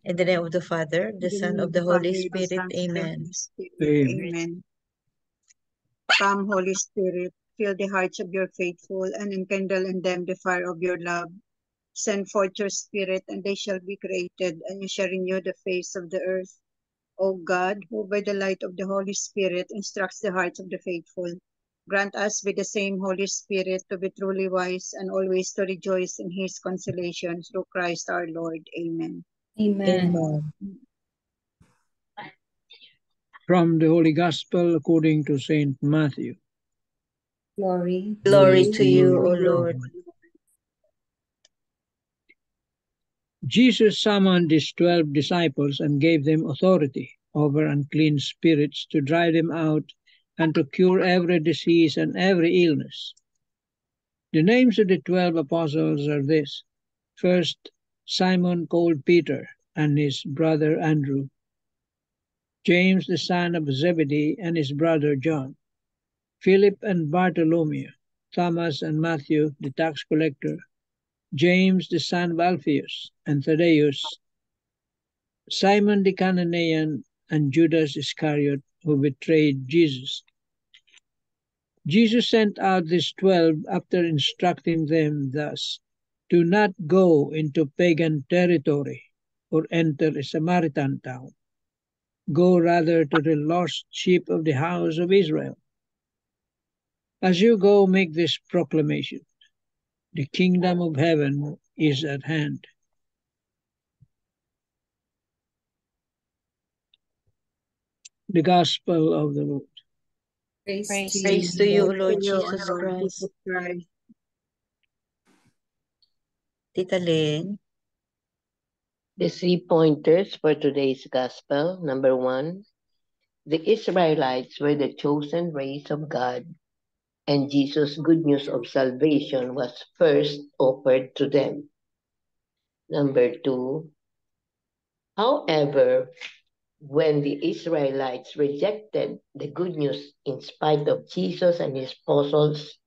In the name of the Father, the In the Son, name of of the the Holy Father, the Spirit. Son, and the Amen. Holy Spirit. Amen. Amen. Come, Holy Spirit, fill the hearts of your faithful and enkindle in them the fire of your love. Send forth your Spirit, and they shall be created, and you shall renew the face of the earth. O God, who by the light of the Holy Spirit instructs the hearts of the faithful, grant us with the same Holy Spirit to be truly wise and always to rejoice in his consolation through Christ our Lord. Amen. Amen. Amen. From the Holy Gospel according to Saint Matthew. Glory. Glory to you, O Lord. Jesus summoned his 12 disciples and gave them authority over unclean spirits to drive them out and to cure every disease and every illness. The names of the 12 apostles are this: first, Simon called Peter and his brother Andrew, James the son of Zebedee and his brother John, Philip and Bartholomew, Thomas and Matthew the tax collector, James the son of Alphaeus and Thaddeus, Simon the Canaanian, and Judas Iscariot, who betrayed Jesus. Jesus sent out these 12 after instructing them thus: do not go into pagan territory or enter a Samaritan town. Go rather to the lost sheep of the house of Israel. As you go, make this proclamation: the kingdom of heaven is at hand. The Gospel of the Lord. Praise to Praise you, to you, O Lord. Lord To you, O Jesus Lord Christ. Jesus Christ. Tita Lynn. The 3 pointers for today's Gospel. Number 1, the Israelites were the chosen race of God, and Jesus' good news of salvation was first offered to them. Number 2, however, when the Israelites rejected the good news in spite of Jesus and his apostles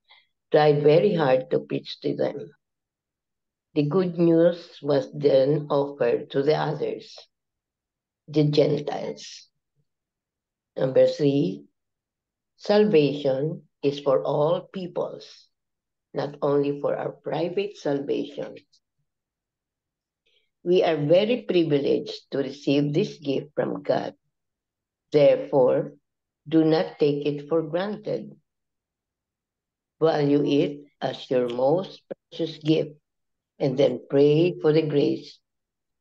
tried very hard to preach to them, the good news was then offered to the others, the Gentiles. Number 3, salvation is for all peoples, not only for our private salvation. We are very privileged to receive this gift from God. Therefore, do not take it for granted. Value it as your most precious gift, and then pray for the grace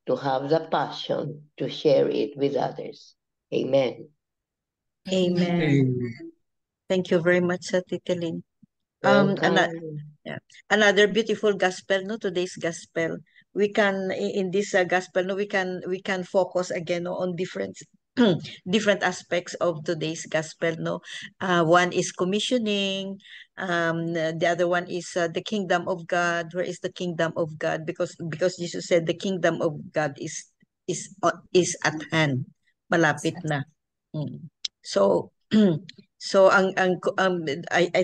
to have the passion to share it with others. Amen. Amen. Amen. Thank you very much, Tita Lynn. Welcome. Another beautiful gospel, no, today's gospel. We can in this gospel, no, we can focus again, no, on different different aspects of today's gospel, no. One is commissioning, the other one is the kingdom of God. Where is the kingdom of God? Because Jesus said the kingdom of God is at hand, malapit na. So I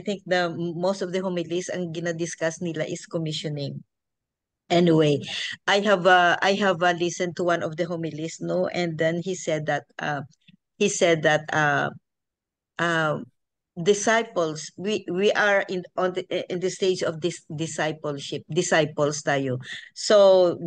think the most of the homilies ang ginadiscuss nila is commissioning. Anyway, I have listened to one of the homilies, no, and then he said that disciples, we are in the stage of this discipleship, disciples tayo. So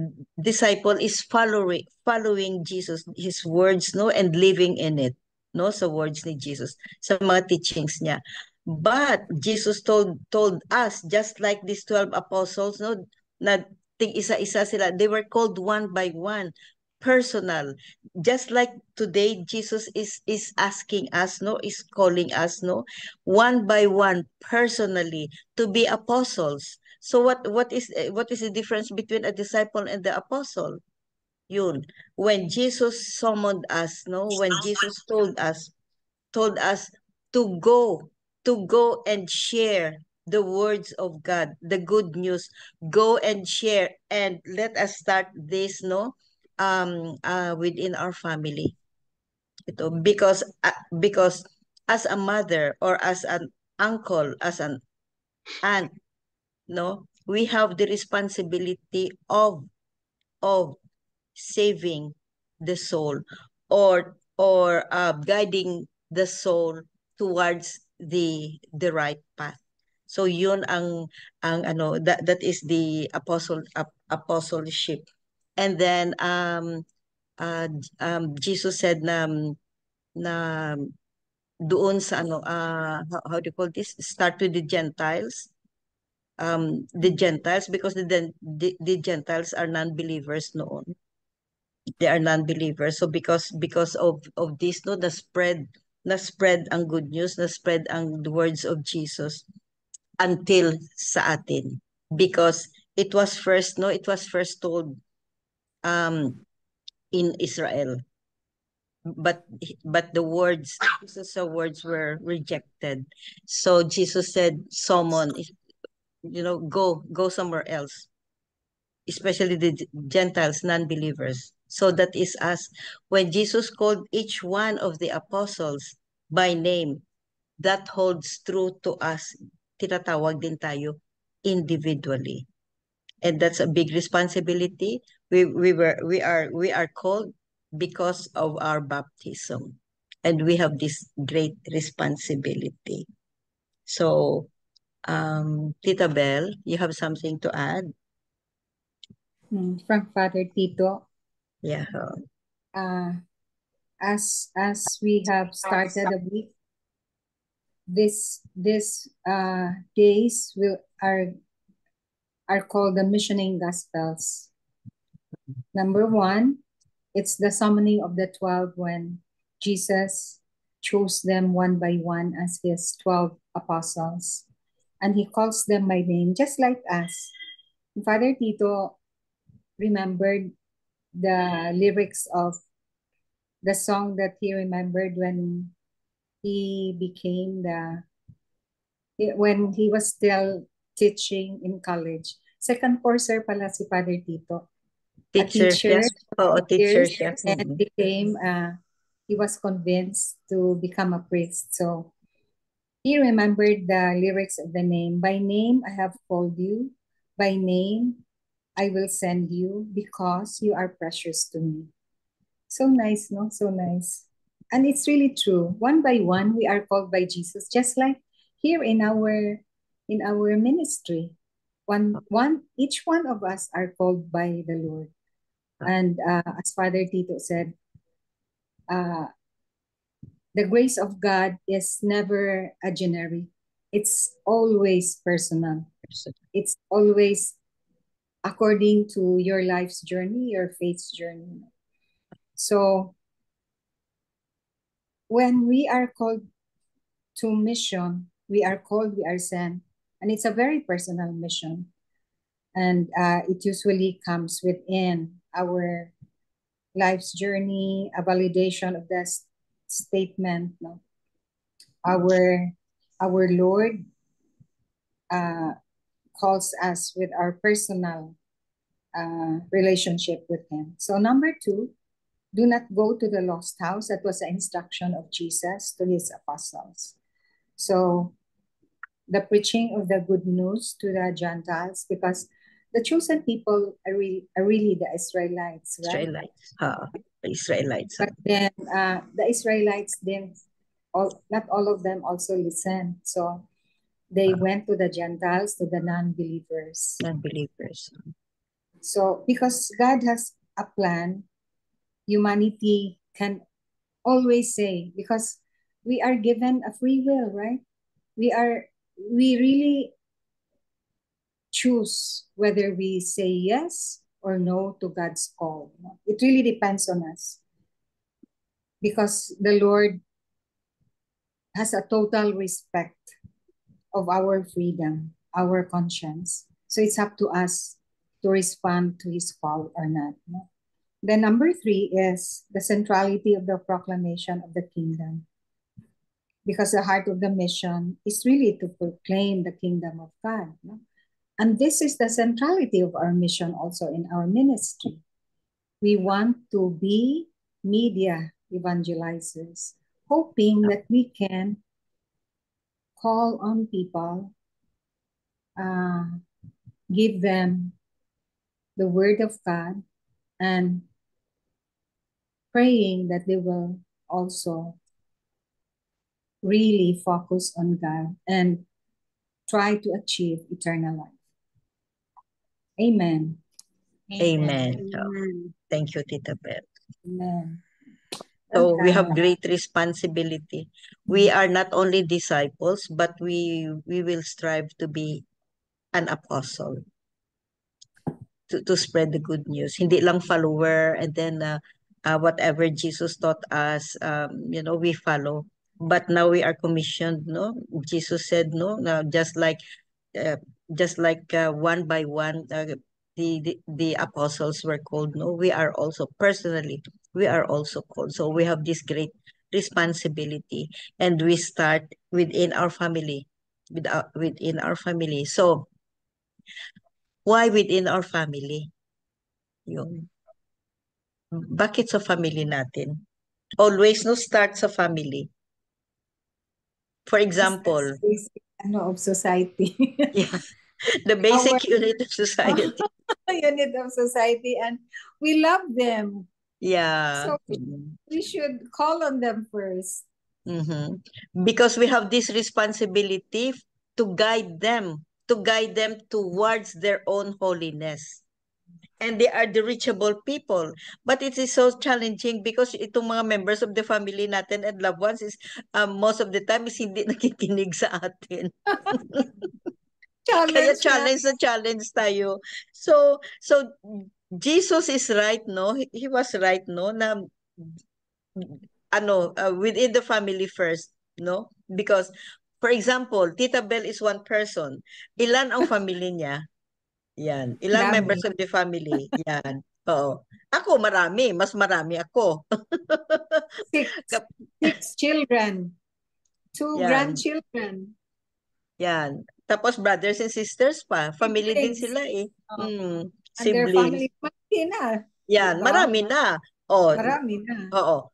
disciple is following Jesus, his words, no, and living in it, no, sa words ni Jesus, sa mga teachings niya. But Jesus told us, just like these 12 apostles, no, na isa-isa sila, they were called one by one, personal. Just like today, Jesus is asking us, no, is calling us, no, one by one, personally, to be apostles. So what is the difference between a disciple and the apostle? Yun, when Jesus summoned us, no, when Jesus told us to go and share the words of God, the good news. Go and share, and let us start this, no, within our family. Ito, because as a mother or as an uncle, as an aunt, no, we have the responsibility of saving the soul, or guiding the soul towards the right path. So yun ang ano, that is the apostleship. And then Jesus said na doon sa ano, how do you call this, start to the Gentiles, the Gentiles, because the Gentiles are non-believers noon. They are non-believers. So because of this, no, na spread ang good news, na-spread ang the words of Jesus until sa atin, because it was first told in Israel, but the words, Jesus' words were rejected. So Jesus said, "Someone, go somewhere else, especially the Gentiles, non-believers." So that is us. When Jesus called each one of the apostles by name, that holds true to us. Tinatawag din tayo individually. And that's a big responsibility. We are called because of our baptism. And we have this great responsibility. So, Tita Bell, you have something to add? From Father Tito, Yeah. as we have started the week, this days are called the missioning gospels. Number 1, it's the summoning of the 12 when Jesus chose them one by one as his 12 apostles, and he calls them by name, just like us. Father Tito remembered the lyrics of the song that he remembered when he when he was still teaching in college. Second courser pala si Father Tito. Teacher siya. Oo, teacher years, siya. and became, he was convinced to become a priest. So he remembered the lyrics of the name. By name I have called you. By name I will send you because you are precious to me. So nice, no? So nice. And it's really true. One by one, we are called by Jesus, just like here in our ministry. Each one of us are called by the Lord. And as Father Tito said, the grace of God is never a generic. It's always personal. It's always according to your life's journey, your faith's journey. So when we are called to mission, we are sent, and it's a very personal mission. And it usually comes within our life's journey, a validation of the statement. No? Our Lord calls us with our personal relationship with Him. So number 2, do not go to the lost house. That was the instruction of Jesus to his apostles. So the preaching of the good news to the Gentiles, because the chosen people are really the Israelites, right? Israelites. But then the Israelites not all of them also listened. So they went to the Gentiles, to the non-believers. So because God has a plan, humanity can always say, because we are given a free will, right? We really choose whether we say yes or no to God's call. It really depends on us, because the Lord has a total respect of our freedom, our conscience. So it's up to us to respond to his call or not. Then number 3 is the centrality of the proclamation of the kingdom. Because the heart of the mission is really to proclaim the kingdom of God. No? And this is the centrality of our mission also in our ministry. We want to be media evangelizers, hoping that we can call on people, give them the word of God, and praying that they will also really focus on God and try to achieve eternal life. Amen. Amen. Amen. Thank you, Tita Beth. Amen. So we have Welcome. great responsibility. We are not only disciples, but we will strive to be an apostle to spread the good news. Hindi lang follower and then whatever Jesus taught us, we follow. But now we are commissioned, no? Jesus said, no, now just like one by one, the apostles were called, no? We are also personally, we are also called. So we have this great responsibility, and we start within our family, within our family. So why within our family? Yun. Bakit sa family natin? Always, no, start sa family. For example, Basic, of society. yeah, the basic unit of society. Unit of society, and we love them. Yeah. So we should call on them first. Mm-hmm. Because we have this responsibility to guide them towards their own holiness. And they are the reachable people. But it is so challenging because itong mga members of the family natin and loved ones is most of the time is hindi nakikinig sa atin. Kaya challenge tayo. So Jesus is right, no? He was right, no? Na within the family first, no? Because for example, Tita Bell is one person. Ilan ang family niya? Yan. Ilang Dami. members of the family? Yan. Oo. Ako, marami. Mas marami ako. Six children. Two Yan. grandchildren. Yan. Tapos brothers and sisters pa. Family din Siblings. sila eh. And their Siblings. family, marami na. Yan. Diba? Marami na. Oh, marami na. Oo.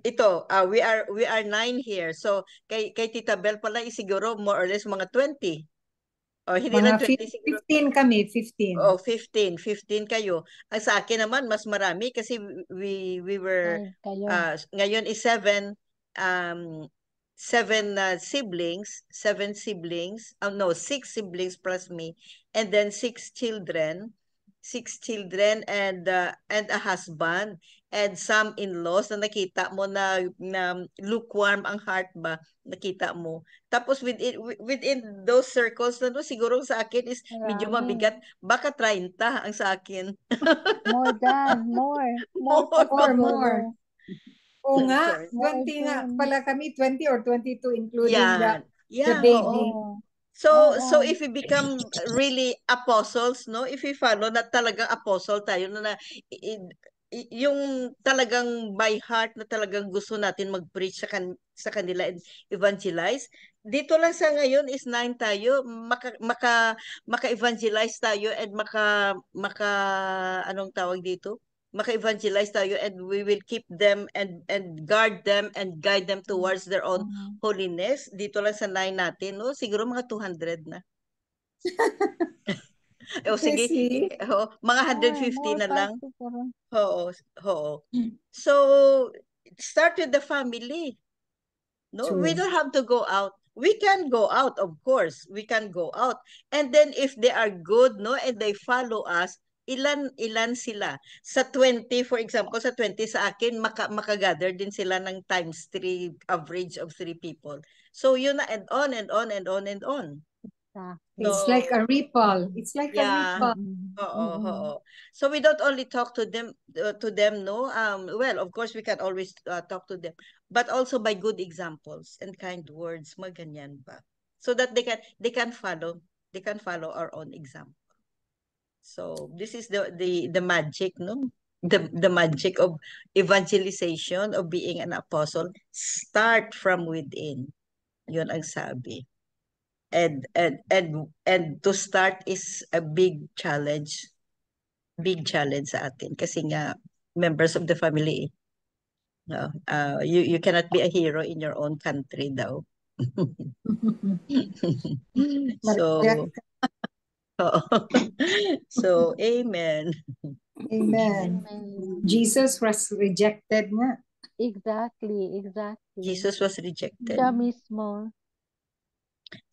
Ito, we are 9 here. So, kay Tita Bell pala, siguro more or less mga 20. O, hindi lang 20 siguro. 15 kami, 15. Oh, 15 kayo. Ang sa akin naman mas marami kasi we were ngayon is 7 siblings, 6 siblings plus me, and then 6 children and a husband and some in-laws na nakita mo na lukewarm ang heart ba, nakita mo. Tapos within those circles na siguro sa akin is medyo mabigat, baka 30 ang sa akin. More. Oo nga, 20 nga pala kami, 20 or 22 including the baby. So if we become really apostles, no? If we follow na talagang apostle tayo na yung talagang by heart na talagang gusto natin mag-preach sa kanila and evangelize. Dito lang sa ngayon is 9 tayo, maka-evangelize tayo and anong tawag dito? Maka-evangelize tayo and we will keep them and guard them and guide them towards their own holiness. Dito lang sa 9 natin, no? Siguro mga 200 na. Sige, mga 150 na lang. Oo. So, start with the family. No, True. we don't have to go out. We can go out, of course. We can go out. And then if they are good, no, and they follow us, ilan sila? Sa 20, for example, sa 20 sa akin, makagather din sila ng times 3, average of 3 people. So, yun na, and on, and on, and on, and on. It's like a ripple. It's like a ripple. Oo. So we don't only talk to them, no. Well, of course we can always talk to them, but also by good examples and kind words, maganyan ba, so that they can follow our own example. So this is the magic, no, the magic of evangelization, of being an apostle. Start from within. Yun ang sabi. And to start is a big challenge sa atin kasi nga members of the family, you cannot be a hero in your own country daw. So amen. Amen. Amen. Jesus was rejected nga. Exactly. Jesus was rejected. Siya mismo.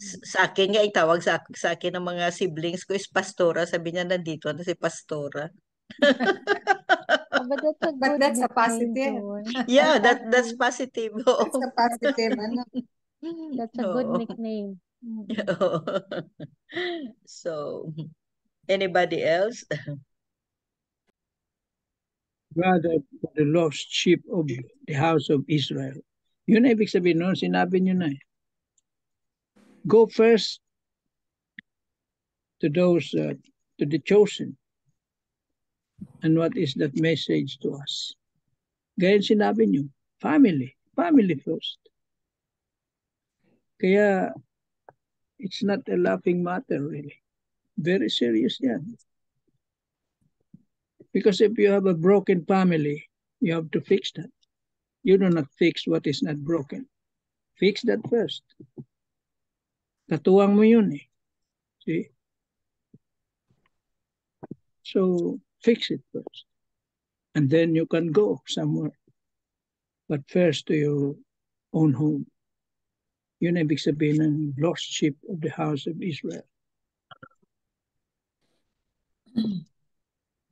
Sa akin nga, itawag sa akin ng mga siblings ko is Pastora. Sabi niya, nandito na si Pastora. Oh, but that's a But good that's a nickname, positive. Joy. Yeah, Exactly. that's positive. Oo. That's a positive. Ano? That's a good Oo. nickname. Oo. So, anybody else? Rather for the lost sheep of the house of Israel. Yun na ibig sabihin nun, sinabi nyo na eh. Go first to those, to the chosen. And what is that message to us? Gaya sinabi nyo, family first. Kaya, it's not a laughing matter really. Very serious yan. Because if you have a broken family, you have to fix that. You do not fix what is not broken. Fix that first. Katuwang mo yun eh. See? So, fix it first. And then you can go somewhere. But first to your own home. Yun ang ibig sabihin ng lost sheep of the house of Israel.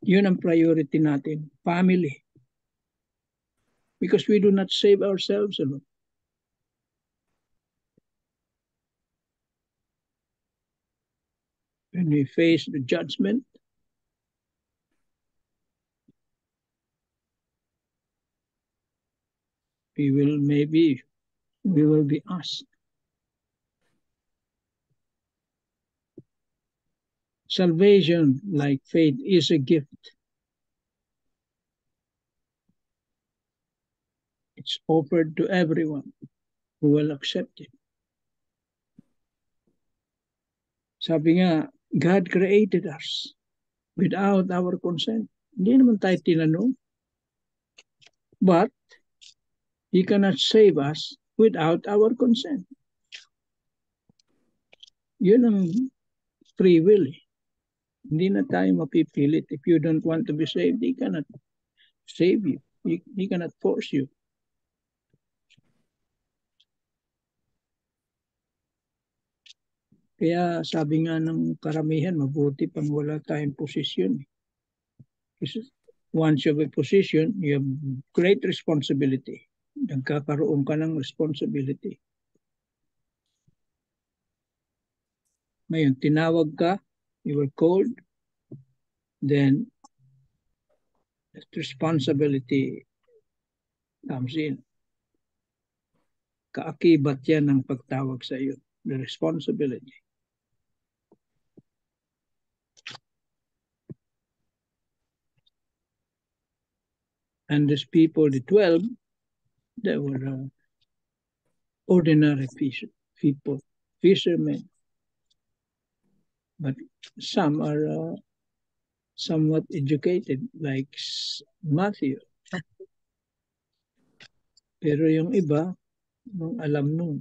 Yun ang priority natin, family. Because we do not save ourselves alone. When we face the judgment, we will be asked. Salvation, like faith, is a gift. It's offered to everyone who will accept it. Sabi nga, God created us without our consent. Hindi naman tayo tinanong. But He cannot save us without our consent. Yun ang free will. Hindi na tayo mapipilit. If you don't want to be saved, He cannot save you. He cannot force you. Kaya sabi nga ng karamihan, mabuti pang wala tayong posisyon. Kasi once you have a position, you have great responsibility. Nagkakaroon ka ng responsibility. Ngayon, tinawag ka, you were called, then that responsibility comes in. Kaakibat yan ng pagtawag sa iyo, the responsibility. And these people, the 12, they were ordinary people, fishermen. But some are somewhat educated, like Matthew. Pero yung iba, nung alam nun,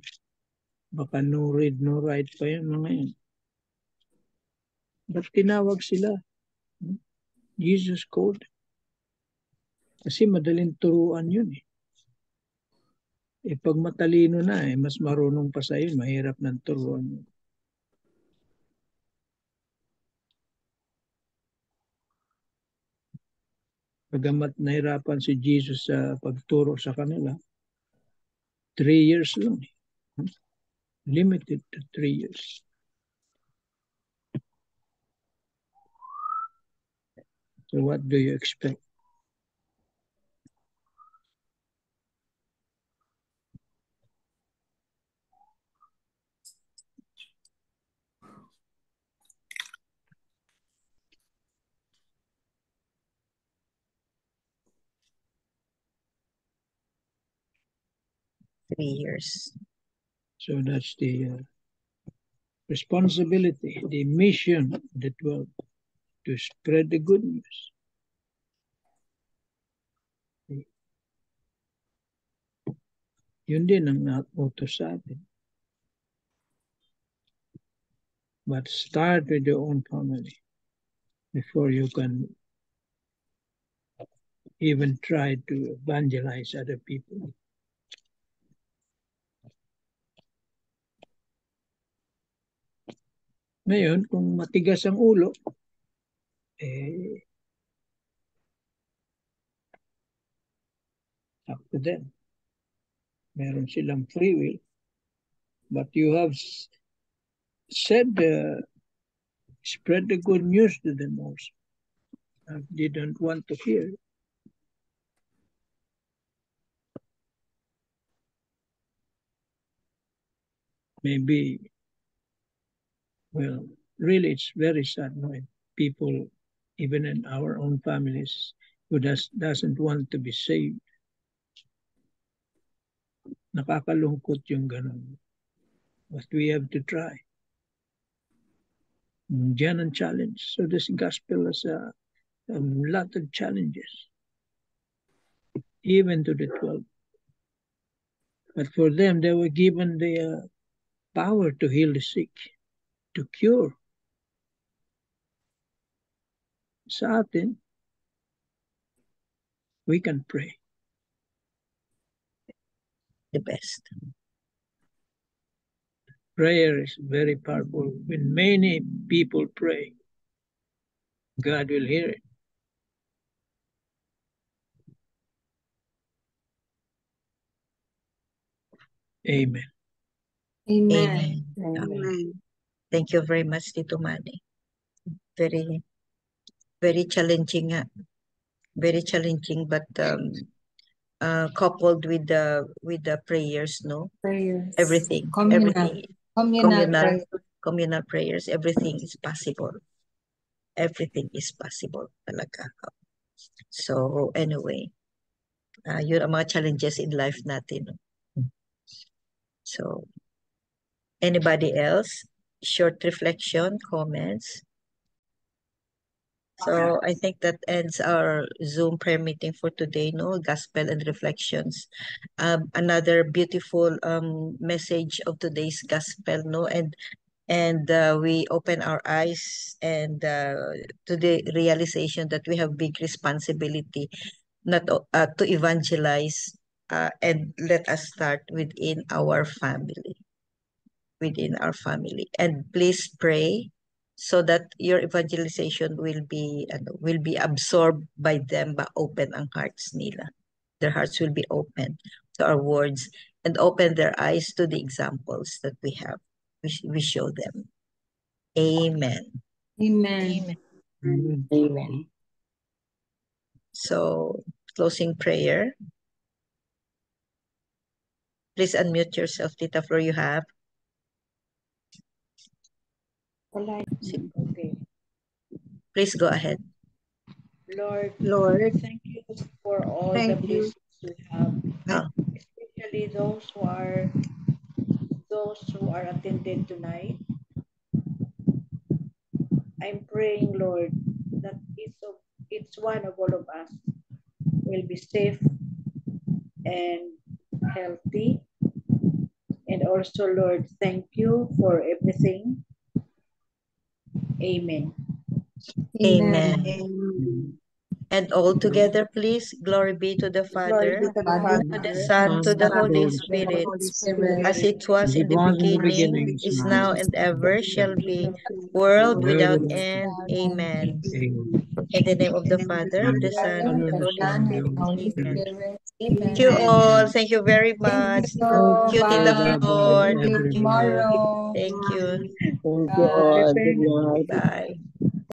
baka no read, no write pa yun mga yun. But tinawag sila. Jesus called. Kasi madaling turuan yun eh. Pag matalino na mas marunong pa sa yun, mahirap ng turuan yun. Pagamat nahirapan si Jesus sa pagturo sa kanila, 3 years lang. Limited to 3 years. So what do you expect? Three years. So that's the responsibility, the mission of the 12, to spread the good news. Yun din ang nautos sa atin. But start with your own family before you can even try to evangelize other people. Ngayon, kung matigas ang ulo, up to them. Meron silang free will. But you have said, spread the good news to them also. I didn't want to hear. Maybe, well, really it's very sad when people, even in our own families, who doesn't want to be saved. Nakakalungkot yung ganun. But we have to try. Diyan ang challenge. So this gospel has a lot of challenges, even to the 12. But for them, they were given the power to heal the sick, to cure. Sa atin, we can pray. The best. Prayer is very powerful. When many people pray, God will hear it. Amen. Amen. Amen. Thank you very much, Tito Manny. Very, very challenging. Very challenging, but coupled with the prayers, no? Prayers. Everything. Communal. Everything. Communal prayers. Everything is possible. Everything is possible talaga. So anyway, yun ang mga challenges in life natin. So, anybody else? Short reflection, comments? So I think that ends our Zoom prayer meeting for today, no? Gospel and reflections. Another beautiful message of today's gospel, no? And we open our eyes and to the realization that we have big responsibility not to evangelize and let us start within our family. And please pray so that your evangelization will be absorbed by them, ba open ang hearts nila. Their hearts will be open to our words and open their eyes to the examples that we have. We show them. Amen. Amen. Amen. So, closing prayer. Please unmute yourself, Tita Flor, you have. Okay. Please go ahead. Lord, thank you for all the Thank you. blessings we have, Oh. especially those who are attended tonight. I'm praying, Lord, that each one of all of us will be safe and healthy. And also, Lord, thank you for everything. Amen. Amen. Amen. And all together, please, glory be to the Glory be Father, to the Father, to the Father, Son, to the Holy Lord, Spirit, Holy Spirit. as it was in the beginning, is now, and ever shall be, world without end. Amen. In the name of the Father, of the Son, Father, and of the the Holy Son, and Spirit. the Holy Amen. Spirit. Thank you Amen. all. Thank you very Thank much. you. Thank you, Tita Bye. Flor. See you Thank you. tomorrow. Thank you. Thank you Bye. all. Good night. Bye.